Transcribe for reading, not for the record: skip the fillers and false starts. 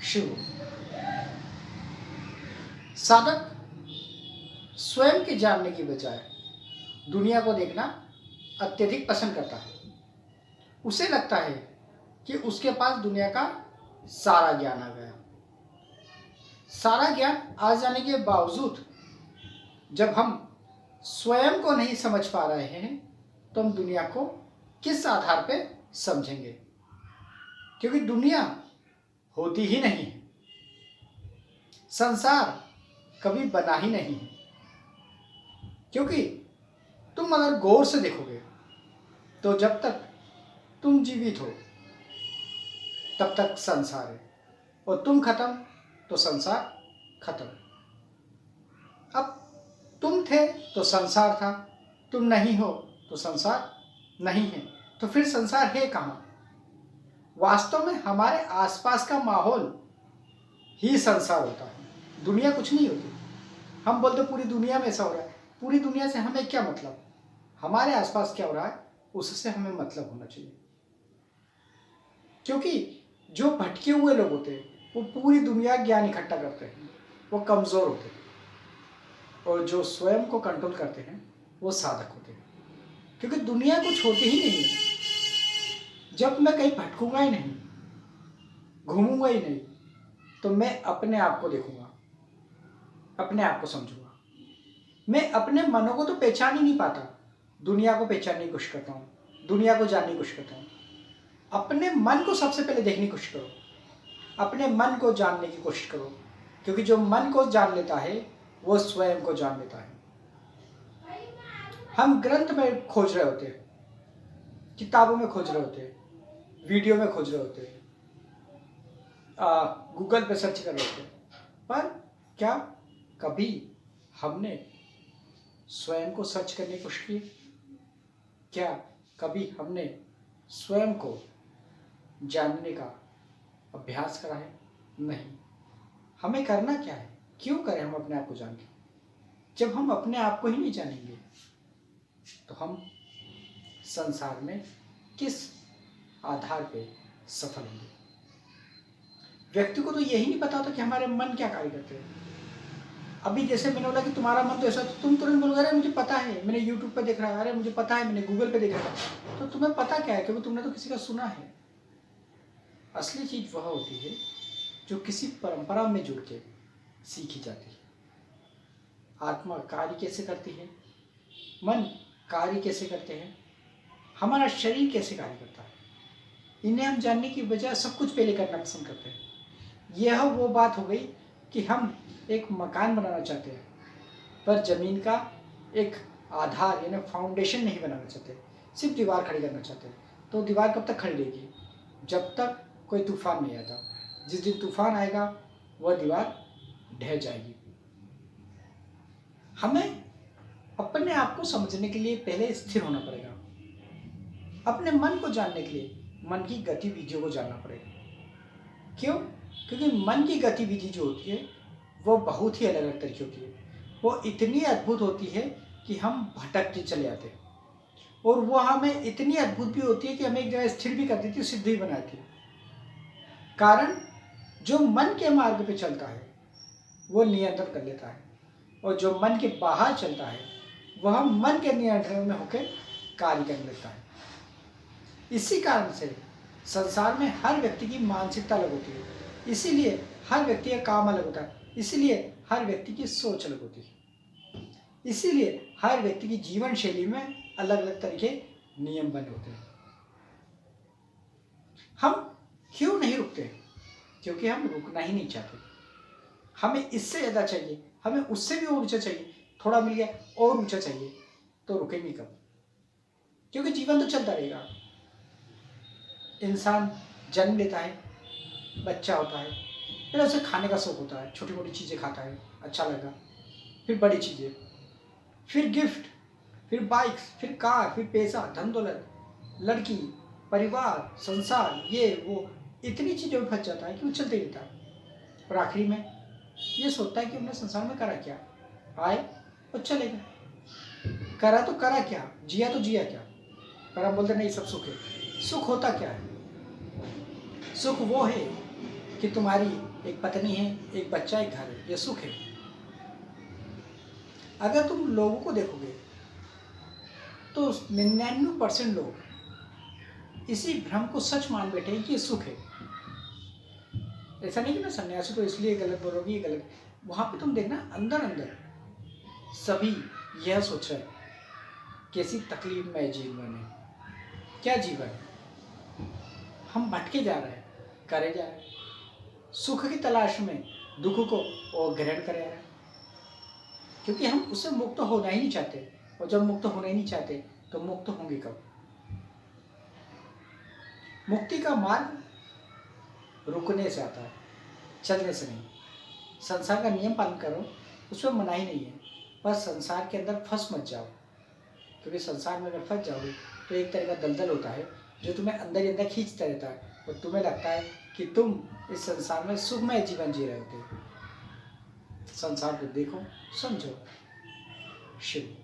शुरू। साधक स्वयं के जानने की बजाय दुनिया को देखना अत्यधिक पसंद करता है। उसे लगता है कि उसके पास दुनिया का सारा ज्ञान आ गया। सारा ज्ञान आ जाने के बावजूद जब हम स्वयं को नहीं समझ पा रहे हैं तो हम दुनिया को किस आधार पे समझेंगे? क्योंकि दुनिया होती ही नहीं है, संसार कभी बना ही नहीं है। क्योंकि तुम अगर गौर से देखोगे तो जब तक तुम जीवित हो तब तक संसार है, और तुम खत्म तो संसार खत्म। अब तुम थे तो संसार था, तुम नहीं हो तो संसार नहीं है, तो फिर संसार है कहाँ? वास्तव में हमारे आसपास का माहौल ही संसार होता है, दुनिया कुछ नहीं होती। हम बोलते पूरी दुनिया में ऐसा हो रहा है, पूरी दुनिया से हमें क्या मतलब? हमारे आसपास क्या हो रहा है उससे हमें मतलब होना चाहिए। क्योंकि जो भटके हुए लोग होते हैं वो पूरी दुनिया ज्ञान इकट्ठा करते हैं, वो कमज़ोर होते हैं, और जो स्वयं को कंट्रोल करते हैं वो साधक होते हैं। क्योंकि दुनिया कुछ होती ही नहीं है। जब मैं कहीं भटकूंगा ही नहीं, घूमूंगा ही नहीं, तो मैं अपने आप को देखूंगा, अपने आप को समझूंगा। मैं अपने मनों को तो पहचान ही नहीं पाता, दुनिया को पहचानने की कोशिश करता हूँ, दुनिया को जानने की कोशिश करता हूँ। अपने मन को सबसे पहले देखने की कोशिश करो, अपने मन को जानने की कोशिश करो। क्योंकि जो मन को जान लेता है वो स्वयं को जान लेता है। हम ग्रंथ में खोज रहे होते हैं, किताबों में खोज रहे होते हैं, वीडियो में खोज रहे होते हैं, गूगल पे सर्च कर रहे होते हैं, पर क्या कभी हमने स्वयं को सर्च करने की कोशिश की? क्या कभी हमने स्वयं को जानने का अभ्यास करा है? नहीं। हमें करना क्या है? क्यों करें हम अपने आप को जान के? जब हम अपने आप को ही नहीं जानेंगे तो हम संसार में किस आधार पे सफल होंगे? व्यक्ति को तो यही नहीं पता होता कि हमारे मन क्या कार्य करते हैं। अभी जैसे मैंने बोला कि तुम्हारा मन तो ऐसा, तो तुम तुरंत बोलोगे अरे मुझे पता है, मैंने यूट्यूब पे देख रहा है, अरे मुझे पता है, मैंने गूगल पे देखा था। तो तुम्हें पता क्या है? क्योंकि तुमने तो किसी का सुना है। असली चीज वह होती है जो किसी परंपरा में जुड़ के सीखी जाती है। आत्मा कार्य कैसे करती है, मन कार्य कैसे करते हैं, हमारा शरीर कैसे कार्य करता है, इन्हें हम जानने की बजाय सब कुछ पहले करना पसंद करते हैं। यह वो बात हो गई कि हम एक मकान बनाना चाहते हैं पर ज़मीन का एक आधार यानी फाउंडेशन नहीं बनाना चाहते, सिर्फ दीवार खड़ी करना चाहते हैं। तो दीवार कब तक खड़ी रहेगी? जब तक कोई तूफान नहीं आता। जिस दिन तूफान आएगा वह दीवार ढह जाएगी। हमें अपने आप को समझने के लिए पहले स्थिर होना पड़ेगा। अपने मन को जानने के लिए मन की गतिविधियों को जानना पड़ेगा। क्यों? क्योंकि मन की गतिविधि जो होती है वो बहुत ही अलग अलग तरीके की है। वो इतनी अद्भुत होती है कि हम भटकते चले जाते हैं, और वो हमें इतनी अद्भुत भी होती है कि हमें एक जगह स्थिर भी कर देती है, सिद्ध भी बनाती है। कारण जो मन के मार्ग पे चलता है वो नियंत्रण कर लेता है, और जो मन के बाहर चलता है वह मन के नियंत्रण में होकर कार्य करने लगता है। इसी कारण से संसार में हर व्यक्ति की मानसिकता अलग होती है, इसीलिए हर व्यक्ति का काम अलग होता है, इसीलिए हर व्यक्ति की सोच अलग होती है, इसीलिए हर व्यक्ति की जीवन शैली में अलग अलग तरह के नियम बने होते हैं। हम क्यों नहीं रुकते? क्योंकि हम रुकना ही नहीं चाहते। हमें इससे ज़्यादा चाहिए, हमें उससे भी ऊंचा चाहिए, थोड़ा मिल गया और ऊंचा चाहिए, तो रुकेंगे कब? क्योंकि जीवन तो चलता रहेगा। इंसान जन्म लेता है, बच्चा होता है, फिर उसे खाने का शौक होता है, छोटी मोटी चीज़ें खाता है, अच्छा लगा, फिर बड़ी चीज़ें, फिर गिफ्ट, फिर बाइक्स, फिर कार, फिर पैसा, धन दौलत, लड़की, परिवार, संसार, ये वो, इतनी चीज़ों में फंस जाता है कि वो चलते ही रहता है। और आखिरी में ये सोचता है कि हमने संसार में करा क्या? आए और चले गए। करा तो करा क्या, जिया तो जिया क्या? पर हम बोलते नहीं सब सुख है। सुख होता क्या है? सुख वो है कि तुम्हारी एक पत्नी है, एक बच्चा, एक घर है, ये सुख है। अगर तुम लोगों को देखोगे तो 99% लोग इसी भ्रम को सच मान बैठे हैं कि ये सुख है। ऐसा नहीं कि मैं सन्यासी तो इसलिए गलत बोलोगी, ये गलत। वहां पे तुम देखना अंदर अंदर सभी यह सोच रहे हैं कैसी तकलीफमय जीवन है, क्या जीवन है। हम भटके जा रहे हैं, करे जा रहे हैं, सुख की तलाश में दुख को और ग्रहण करे जा रहे हैं, क्योंकि हम उससे मुक्त होना ही नहीं चाहते। और जब मुक्त होना ही नहीं चाहते तो मुक्त होंगे कब? मुक्ति का मार्ग रुकने से आता है, चलने से नहीं। संसार का नियम पालन करो, उसमें मनाही नहीं है, पर संसार के अंदर फंस मत जाओ, क्योंकि संसार में अगर फंस जाओगे तो एक तरह का दलदल होता है जो तुम्हें अंदर ही अंदर खींचता रहता है और तुम्हें लगता है कि तुम इस संसार में सुखमय जीवन जी रहे होते। संसार को देखो, समझो। शिव।